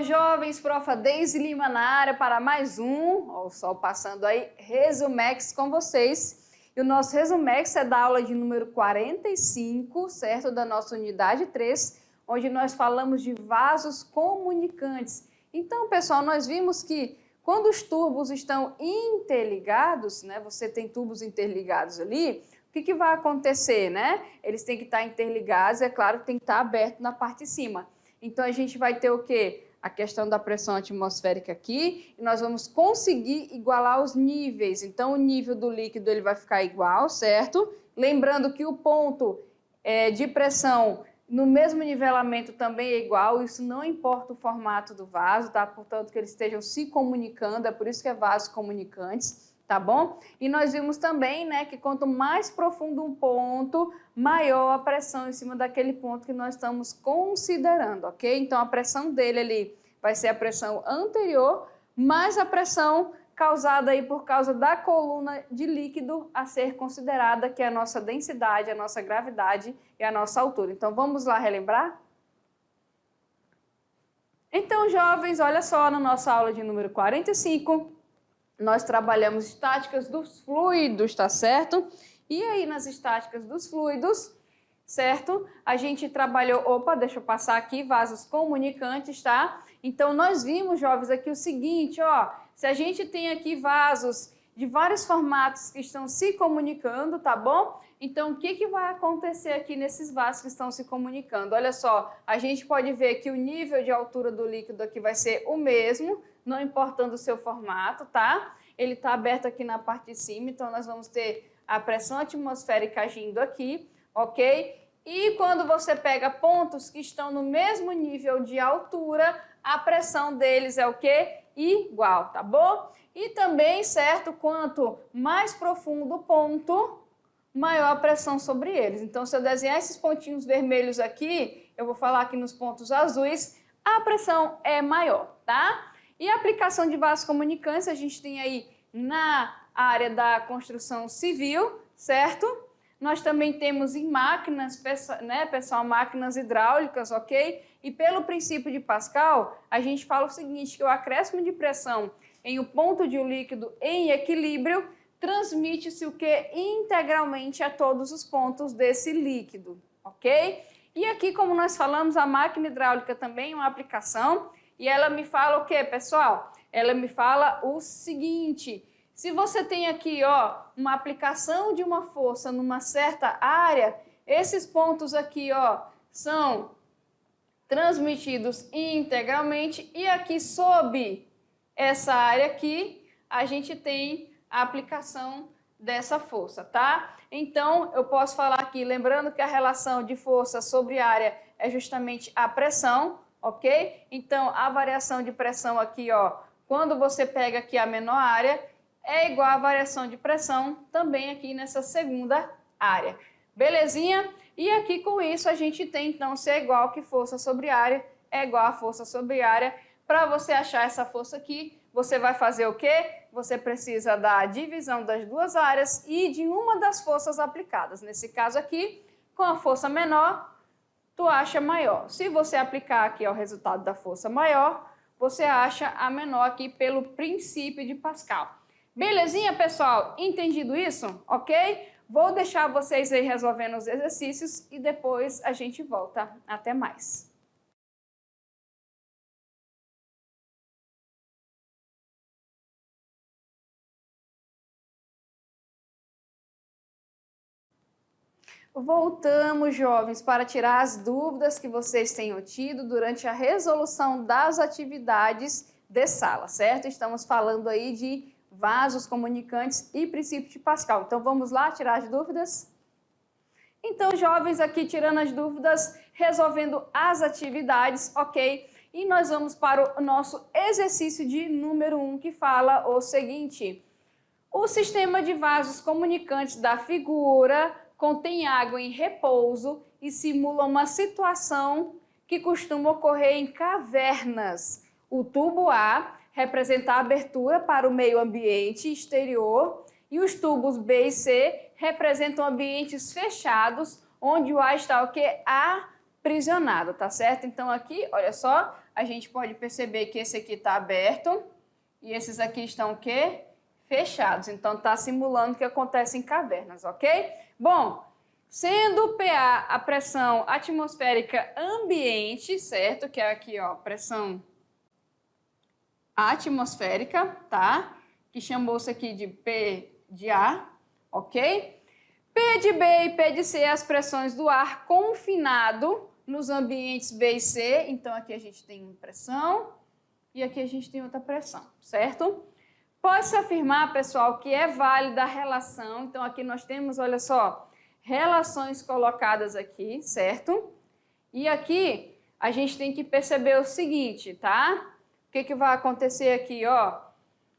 Então, jovens, profa Deise Lima na área para mais um, ó, o sol passando aí, Resumex com vocês. E o nosso Resumex é da aula de número 45, certo? Da nossa unidade 3, onde nós falamos de vasos comunicantes. Então, pessoal, nós vimos que quando os tubos estão interligados, né? Você tem tubos interligados ali, o que vai acontecer, né? Eles têm que estar interligados, é claro que tem que estar aberto na parte de cima. Então, a gente vai ter o quê? A questão da pressão atmosférica aqui, e nós vamos conseguir igualar os níveis. Então, o nível do líquido ele vai ficar igual, certo? Lembrando que o ponto de pressão no mesmo nivelamento também é igual, isso não importa o formato do vaso, tá? Portanto, que eles estejam se comunicando, é por isso que é vasos comunicantes. Tá bom? E nós vimos também, né, que quanto mais profundo um ponto, maior a pressão em cima daquele ponto que nós estamos considerando, ok? Então, a pressão dele ali vai ser a pressão anterior, mais a pressão causada aí por causa da coluna de líquido a ser considerada, que é a nossa densidade, a nossa gravidade e a nossa altura. Então, vamos lá relembrar? Então, jovens, olha só, na nossa aula de número 45, nós trabalhamos estáticas dos fluidos, tá certo? E aí, nas estáticas dos fluidos, certo? A gente trabalhou, deixa eu passar aqui, vasos comunicantes, tá? Então, nós vimos, jovens, aqui o seguinte, ó, se a gente tem aqui vasos de vários formatos que estão se comunicando, tá bom? Então, o que vai acontecer aqui nesses vasos que estão se comunicando? Olha só, a gente pode ver que o nível de altura do líquido aqui vai ser o mesmo, não importando o seu formato, tá? Ele está aberto aqui na parte de cima, então nós vamos ter a pressão atmosférica agindo aqui, ok? E quando você pega pontos que estão no mesmo nível de altura, a pressão deles é o quê? Igual, tá bom? E também, certo, quanto mais profundo o ponto, maior a pressão sobre eles. Então, se eu desenhar esses pontinhos vermelhos aqui, eu vou falar aqui nos pontos azuis, a pressão é maior, tá? E a aplicação de vasos comunicantes, a gente tem aí na área da construção civil, certo? Nós também temos em máquinas, né, pessoal, máquinas hidráulicas, ok? E pelo princípio de Pascal, a gente fala o seguinte, que o acréscimo de pressão em um ponto de um líquido em equilíbrio transmite-se o que? Integralmente a todos os pontos desse líquido, ok? E aqui, como nós falamos, a máquina hidráulica também é uma aplicação. E ela me fala o quê, pessoal? Ela me fala o seguinte, se você tem aqui, ó, uma aplicação de uma força numa certa área, esses pontos aqui, ó, são transmitidos integralmente e aqui sob essa área aqui, a gente tem a aplicação dessa força, tá? Então, eu posso falar aqui, lembrando que a relação de força sobre área é justamente a pressão, ok? Então, a variação de pressão aqui, ó, quando você pega aqui a menor área, é igual à variação de pressão também aqui nessa segunda área. Belezinha? E aqui com isso a gente tem, então, se é igual que força sobre área, é igual a força sobre área. Para você achar essa força aqui, você vai fazer o quê? Você precisa da divisão das duas áreas e de uma das forças aplicadas. Nesse caso aqui, com a força menor, tu acha maior. Se você aplicar aqui o resultado da força maior, você acha a menor aqui pelo princípio de Pascal. Belezinha, pessoal? Entendido isso? Ok? Vou deixar vocês aí resolvendo os exercícios e depois a gente volta. Até mais. Voltamos, jovens, para tirar as dúvidas que vocês tenham tido durante a resolução das atividades de sala, certo? Estamos falando aí de vasos comunicantes e princípio de Pascal. Então, vamos lá tirar as dúvidas? Então, jovens, aqui tirando as dúvidas, resolvendo as atividades, ok? E nós vamos para o nosso exercício de número 1, que fala o seguinte. O sistema de vasos comunicantes da figura contém água em repouso e simula uma situação que costuma ocorrer em cavernas. O tubo A representa a abertura para o meio ambiente exterior e os tubos B e C representam ambientes fechados, onde o A está o quê? aprisionado, tá certo? Então aqui, olha só, a gente pode perceber que esse aqui está aberto e esses aqui estão o quê? Fechados. Então está simulando o que acontece em cavernas, ok? Bom, sendo o PA a pressão atmosférica ambiente, certo? Que é aqui, ó, pressão atmosférica, tá? Que chamou-se aqui de P de ar, ok? P de B e P de C é as pressões do ar confinado nos ambientes B e C. Então aqui a gente tem uma pressão e aqui a gente tem outra pressão, certo? Pode-se afirmar, pessoal, que é válida a relação. Então aqui nós temos, olha só, relações colocadas aqui, certo? E aqui a gente tem que perceber o seguinte, tá? O que vai acontecer aqui, ó?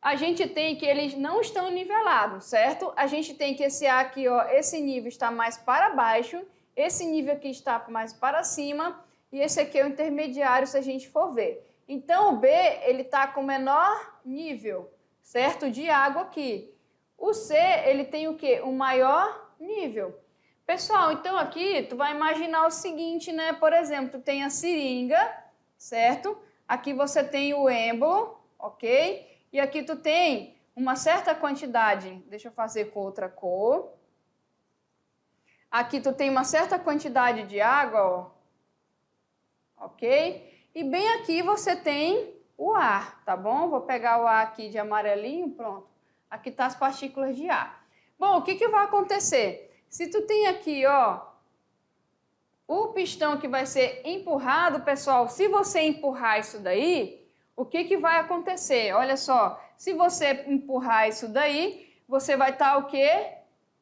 A gente tem que eles não estão nivelados, certo? A gente tem que esse A aqui, ó, esse nível está mais para baixo, esse nível aqui está mais para cima e esse aqui é o intermediário se a gente for ver. Então o B, ele está com menor nível, certo? De água aqui. O C, ele tem o quê? Um maior nível. Pessoal, então aqui tu vai imaginar o seguinte, né? Por exemplo, tu tem a seringa, certo? Aqui você tem o êmbolo, ok? E aqui tu tem uma certa quantidade, deixa eu fazer com outra cor. Aqui tu tem uma certa quantidade de água, ó, ok? E bem aqui você tem o ar, tá bom? Vou pegar o ar aqui de amarelinho, pronto. Aqui tá as partículas de ar. Bom, o que vai acontecer? Se tu tem aqui, ó, o pistão que vai ser empurrado, pessoal, se você empurrar isso daí, o que vai acontecer? Olha só, se você empurrar isso daí, você vai estar o quê?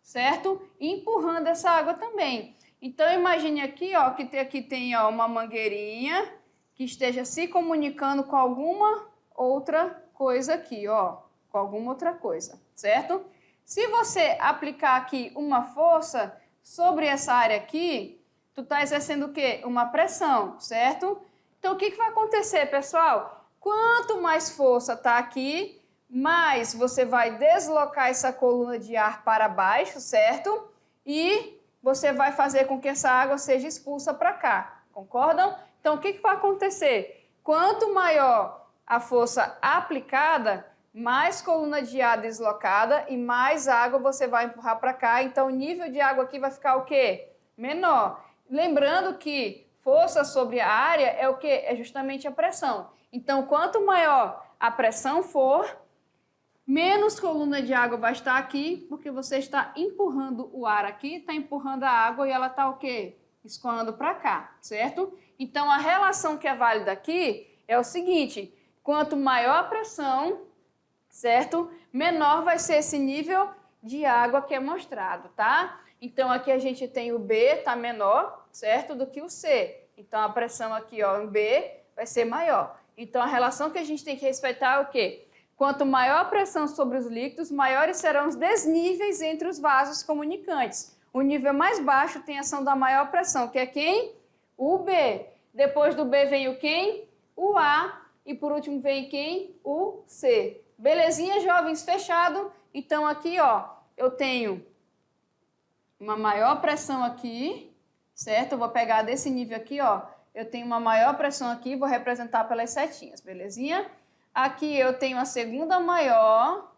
Certo? Empurrando essa água também. Então, imagine aqui, ó, que aqui tem ó, uma mangueirinha que esteja se comunicando com alguma outra coisa aqui, ó, com alguma outra coisa, certo? Se você aplicar aqui uma força sobre essa área aqui, tu está exercendo o quê? Uma pressão, certo? Então, o que vai acontecer, pessoal? Quanto mais força está aqui, mais você vai deslocar essa coluna de ar para baixo, certo? E você vai fazer com que essa água seja expulsa para cá, concordam? Então, o que vai acontecer? Quanto maior a força aplicada, mais coluna de ar deslocada e mais água você vai empurrar para cá. Então, o nível de água aqui vai ficar o quê? Menor. Lembrando que força sobre a área é o quê? É justamente a pressão. Então, quanto maior a pressão for, menos coluna de água vai estar aqui, porque você está empurrando o ar aqui, está empurrando a água e ela está o quê? Escoando para cá, certo? Então, a relação que é válida aqui é o seguinte, quanto maior a pressão, certo? Menor vai ser esse nível de água que é mostrado, tá? Então, aqui a gente tem o B, está menor, certo? Do que o C. Então, a pressão aqui, ó, em B vai ser maior. Então, a relação que a gente tem que respeitar é o quê? Quanto maior a pressão sobre os líquidos, maiores serão os desníveis entre os vasos comunicantes. O nível mais baixo tem a ação da maior pressão, que é quem? O B. Depois do B vem o quem? O A. E por último vem quem? O C. Belezinha, jovens? Fechado? Então, aqui, ó, eu tenho uma maior pressão aqui, certo? Eu vou pegar desse nível aqui, ó. Eu tenho uma maior pressão aqui, vou representar pelas setinhas, belezinha? Aqui eu tenho a segunda maior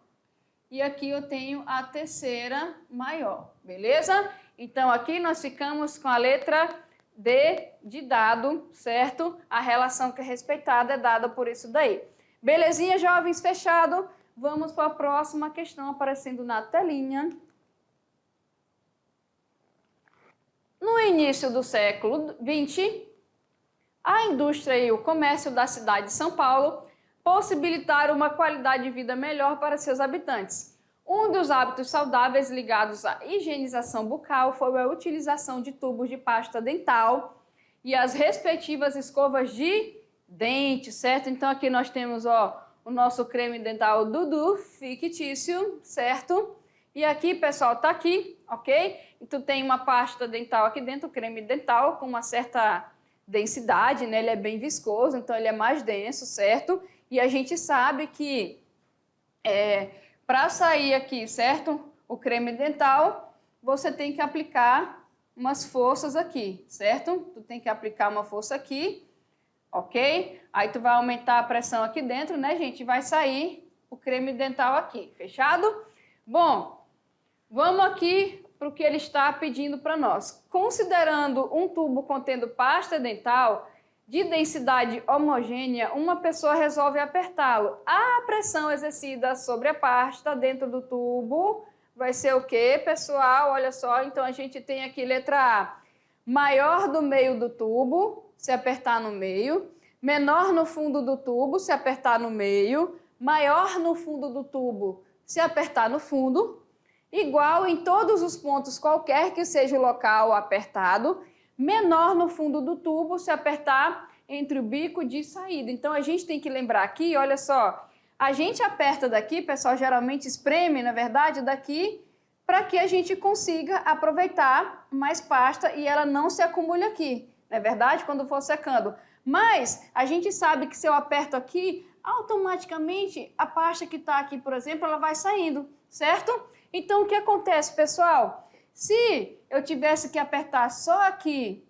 e aqui eu tenho a terceira maior, beleza? Então, aqui nós ficamos com a letra D de dado, certo? A relação que é respeitada é dada por isso daí. Belezinha, jovens? Fechado? Vamos para a próxima questão aparecendo na telinha. No início do século XX, a indústria e o comércio da cidade de São Paulo possibilitaram uma qualidade de vida melhor para seus habitantes. Um dos hábitos saudáveis ligados à higienização bucal foi a utilização de tubos de pasta dental e as respectivas escovas de dente, certo? Então aqui nós temos, ó, o nosso creme dental Dudu fictício, certo? E aqui, pessoal, tá aqui, ok? E tu tem uma pasta dental aqui dentro, o creme dental com uma certa densidade, né? Ele é bem viscoso, então ele é mais denso, certo? E a gente sabe que para sair aqui, certo? O creme dental, você tem que aplicar umas forças aqui, certo? Tu tem que aplicar uma força aqui, ok? Aí tu vai aumentar a pressão aqui dentro, né, gente? E vai sair o creme dental aqui, fechado? Bom, vamos aqui para o que ele está pedindo para nós. Considerando um tubo contendo pasta dental de densidade homogênea, uma pessoa resolve apertá-lo. A pressão exercida sobre a pasta dentro do tubo vai ser o quê, pessoal? Olha só, então a gente tem aqui letra A, maior do meio do tubo, se apertar no meio, menor no fundo do tubo, se apertar no meio, maior no fundo do tubo, se apertar no fundo, igual em todos os pontos, qualquer que seja o local apertado, menor no fundo do tubo, se apertar entre o bico de saída. Então, a gente tem que lembrar aqui, olha só, a gente aperta daqui, pessoal, geralmente espreme, na verdade, daqui, para que a gente consiga aproveitar mais pasta e ela não se acumule aqui, não é verdade? Quando for secando. Mas a gente sabe que se eu aperto aqui, automaticamente a pasta que está aqui, por exemplo, ela vai saindo, certo? Então, o que acontece, pessoal? Se eu tivesse que apertar só aqui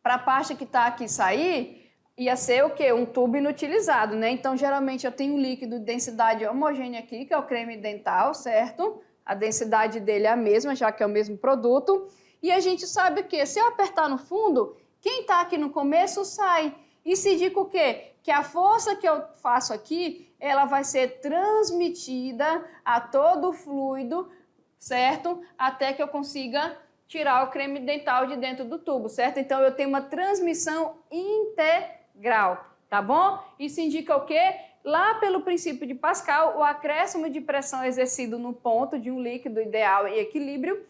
para a pasta que está aqui sair, ia ser o quê? Um tubo inutilizado, né? Então, geralmente, eu tenho um líquido de densidade homogênea aqui, que é o creme dental, certo? A densidade dele é a mesma, já que é o mesmo produto. E a gente sabe o quê? Se eu apertar no fundo, quem está aqui no começo sai. Isso indica o quê? Que a força que eu faço aqui, ela vai ser transmitida a todo o fluido, certo? Até que eu consiga tirar o creme dental de dentro do tubo, certo? Então, eu tenho uma transmissão integral, tá bom? Isso indica o quê? Lá pelo princípio de Pascal, o acréscimo de pressão exercido no ponto de um líquido ideal e equilíbrio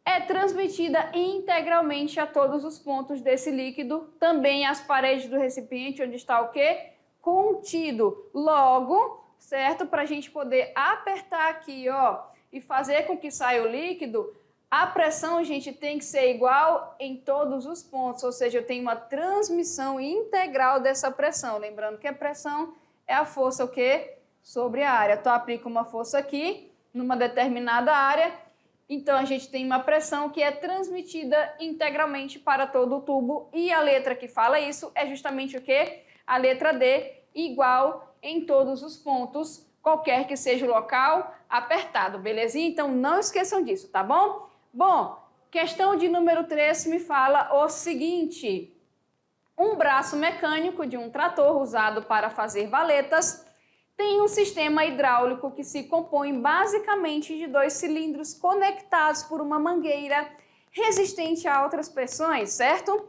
é transmitida integralmente a todos os pontos desse líquido, também às paredes do recipiente, onde está o quê? Contido. Logo, certo? Para a gente poder apertar aqui, ó, e fazer com que saia o líquido, a pressão, gente, tem que ser igual em todos os pontos, ou seja, eu tenho uma transmissão integral dessa pressão. Lembrando que a pressão é a força, o quê? Sobre a área. Então, aplica uma força aqui, numa determinada área, então, a gente tem uma pressão que é transmitida integralmente para todo o tubo e a letra que fala isso é justamente o quê? A letra D, igual em todos os pontos, qualquer que seja o local apertado, belezinha? Então, não esqueçam disso, tá bom? Bom, questão de número 3 me fala o seguinte: um braço mecânico de um trator usado para fazer valetas tem um sistema hidráulico que se compõe basicamente de 2 cilindros conectados por uma mangueira resistente a outras pressões, certo?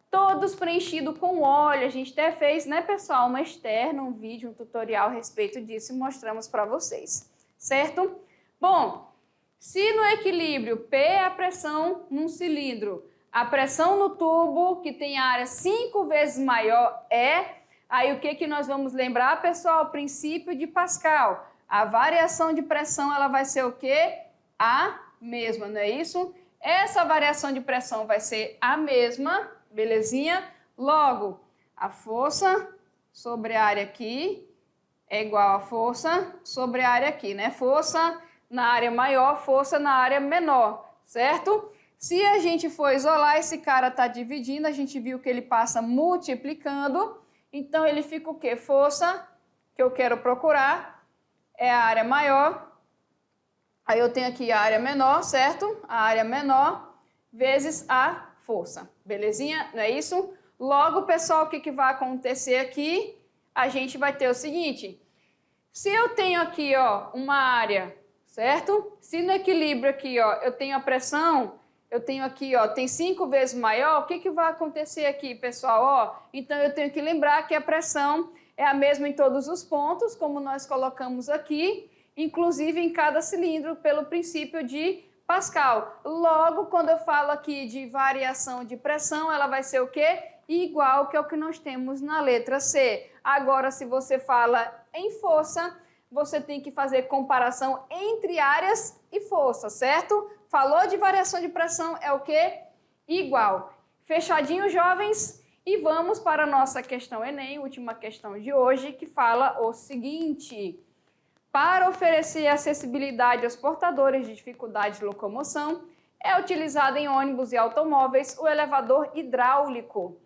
Todos preenchidos com óleo. A gente até fez, né, pessoal, uma externa, um vídeo, um tutorial a respeito disso e mostramos para vocês, certo? Bom, se no equilíbrio P é a pressão num cilindro, a pressão no tubo, que tem área 5 vezes maior, aí o que nós vamos lembrar, pessoal? O princípio de Pascal. A variação de pressão, ela vai ser o quê? A mesma, não é isso? Essa variação de pressão vai ser a mesma, belezinha? Logo, a força sobre a área aqui é igual a força sobre a área aqui, né? Força na área maior, força na área menor, certo? Se a gente for isolar, esse cara está dividindo, a gente viu que ele passa multiplicando, então ele fica o quê? Força, que eu quero procurar, é a área maior, aí eu tenho aqui a área menor, certo? A área menor vezes a força, belezinha? Não é isso? Logo, pessoal, o que vai acontecer aqui? A gente vai ter o seguinte, se eu tenho aqui, ó, uma área, certo? Se no equilíbrio aqui, ó, eu tenho a pressão, eu tenho aqui, ó, tem 5 vezes maior, o que vai acontecer aqui, pessoal? Ó, então, eu tenho que lembrar que a pressão é a mesma em todos os pontos, como nós colocamos aqui, inclusive em cada cilindro, pelo princípio de Pascal. Logo, quando eu falo aqui de variação de pressão, ela vai ser o quê? Igual que é o que nós temos na letra C. Agora, se você fala em força, você tem que fazer comparação entre áreas e força, certo? Falou de variação de pressão, é o quê? Igual. Fechadinho, jovens? E vamos para a nossa questão Enem, última questão de hoje, que fala o seguinte: para oferecer acessibilidade aos portadores de dificuldade de locomoção, É utilizado em ônibus e automóveis o elevador hidráulico.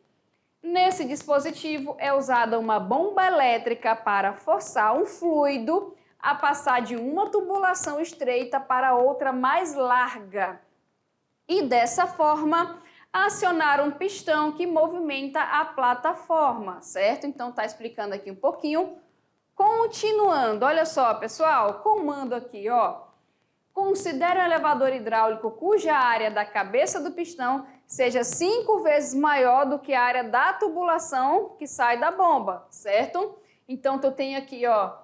Nesse dispositivo é usada uma bomba elétrica para forçar um fluido a passar de uma tubulação estreita para outra mais larga. E dessa forma, acionar um pistão que movimenta a plataforma, certo? Então está explicando aqui um pouquinho. Continuando, olha só, pessoal, comando aqui, ó. Considere um elevador hidráulico cuja área da cabeça do pistão seja 5 vezes maior do que a área da tubulação que sai da bomba, certo? Então, tu tem aqui, ó,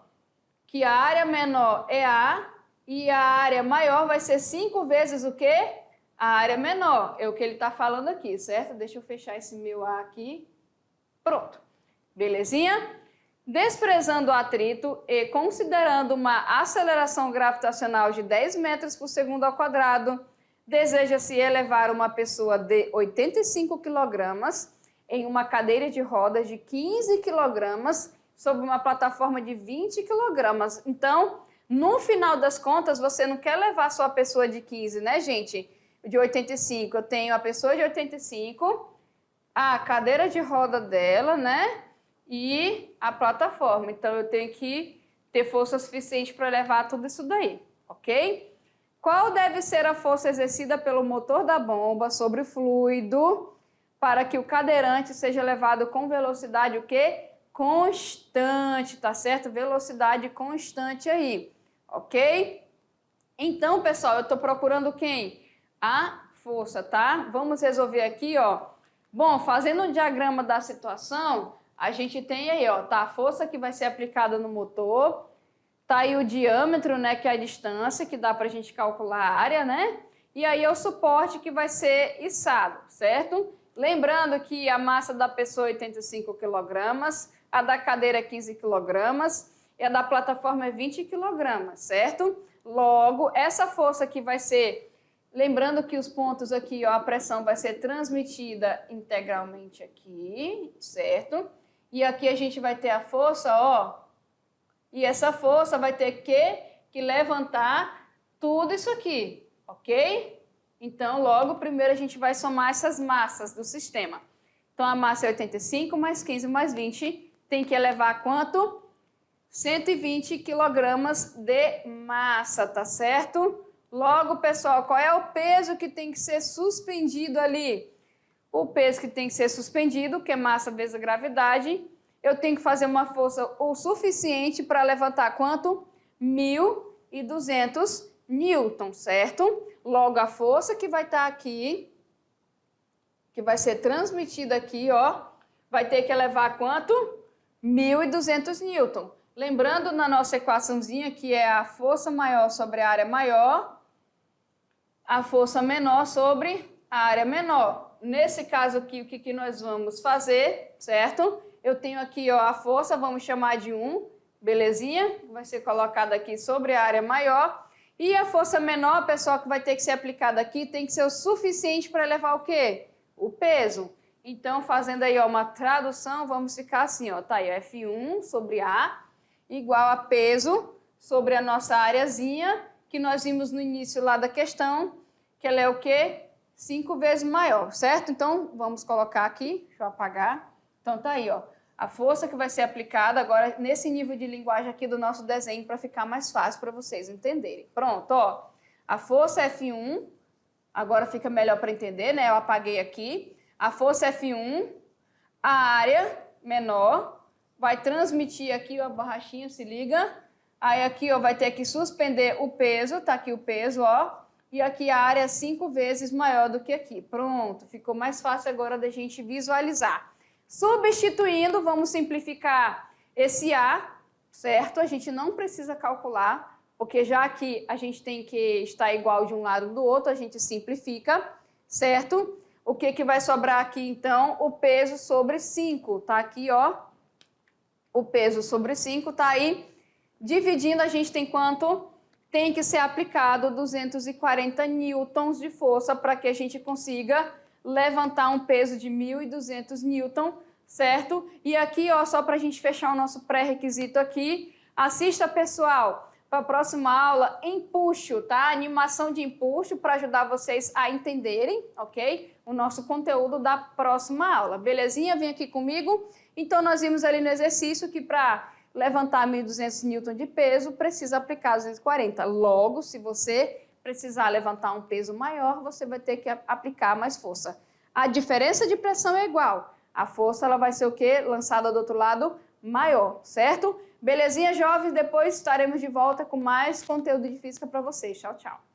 que a área menor é A e a área maior vai ser 5 vezes o quê? A área menor. É o que ele está falando aqui, certo? Deixa eu fechar esse meu A aqui. Pronto. Belezinha? Desprezando o atrito e considerando uma aceleração gravitacional de 10 metros por segundo ao quadrado, deseja-se elevar uma pessoa de 85 kg em uma cadeira de rodas de 15 kg sobre uma plataforma de 20 kg. Então, no final das contas, você não quer levar só a pessoa de 15, né, gente? De 85. Eu tenho a pessoa de 85, a cadeira de roda dela, né? E a plataforma. Então, eu tenho que ter força suficiente para levar tudo isso daí, ok? Qual deve ser a força exercida pelo motor da bomba sobre o fluido para que o cadeirante seja levado com velocidade o quê? Constante, tá certo? Velocidade constante aí, ok? Então, pessoal, eu estou procurando quem? A força, tá? Vamos resolver aqui, ó. Bom, fazendo um diagrama da situação, a gente tem aí, ó, tá? A força que vai ser aplicada no motor, tá aí o diâmetro, né, que é a distância, que dá pra gente calcular a área, né? E aí é o suporte que vai ser içado, certo? Lembrando que a massa da pessoa é 85 kg, a da cadeira é 15 kg e a da plataforma é 20 kg, certo? Logo, essa força que vai ser, lembrando que os pontos aqui, ó, a pressão vai ser transmitida integralmente aqui, certo? E aqui a gente vai ter a força, ó, e essa força vai ter que levantar tudo isso aqui, ok? Então, logo, primeiro a gente vai somar essas massas do sistema. Então, a massa é 85 mais 15 mais 20, tem que elevar quanto? 120 kg de massa, tá certo? Logo, pessoal, qual é o peso que tem que ser suspendido ali? O peso que tem que ser suspendido, que é massa vezes a gravidade, eu tenho que fazer uma força o suficiente para levantar quanto? 1.200 newton, certo? Logo, a força que vai estar aqui, que vai ser transmitida aqui, ó, vai ter que elevar quanto? 1.200 newton. Lembrando na nossa equaçãozinha que é a força maior sobre a área maior, a força menor sobre a área menor. Nesse caso aqui, o que nós vamos fazer, certo? Eu tenho aqui, ó, a força, vamos chamar de 1, belezinha? Vai ser colocada aqui sobre a área maior. E a força menor, pessoal, que vai ter que ser aplicada aqui, tem que ser o suficiente para levar o quê? O peso. Então, fazendo aí, ó, uma tradução, vamos ficar assim, ó, tá aí, ó, F1 sobre A igual a peso sobre a nossa areazinha, que nós vimos no início lá da questão, que ela é o quê? 5 vezes maior, certo? Então, vamos colocar aqui, deixa eu apagar. Então, tá aí, ó, a força que vai ser aplicada agora nesse nível de linguagem aqui do nosso desenho para ficar mais fácil para vocês entenderem. Pronto, ó, a força F1, agora fica melhor para entender, né? Eu apaguei aqui. A força F1, a área menor, vai transmitir aqui, ó, a borrachinha, se liga. Aí aqui, ó, vai ter que suspender o peso, tá aqui o peso, ó. E aqui a área é 5 vezes maior do que aqui. Pronto, ficou mais fácil agora da gente visualizar. Substituindo, vamos simplificar esse A, certo? A gente não precisa calcular, porque já que a gente tem que estar igual de um lado do outro, a gente simplifica, certo? O que vai sobrar aqui, então? O peso sobre 5, tá aqui, ó. O peso sobre 5 tá aí. Dividindo, a gente tem quanto? Tem que ser aplicado 240 newtons de força para que a gente consiga levantar um peso de 1.200 newton, certo? E aqui, ó, só para a gente fechar o nosso pré-requisito aqui, assista, pessoal, para a próxima aula, empuxo, tá? Animação de empuxo para ajudar vocês a entenderem, ok? O nosso conteúdo da próxima aula. Belezinha? Vem aqui comigo. Então, nós vimos ali no exercício que para levantar 1.200 Newton de peso, precisa aplicar 240. Logo, se você precisar levantar um peso maior, você vai ter que aplicar mais força. A diferença de pressão é igual. A força ela vai ser o quê? Lançada do outro lado maior, certo? Belezinha, jovens? Depois estaremos de volta com mais conteúdo de física para vocês. Tchau, tchau.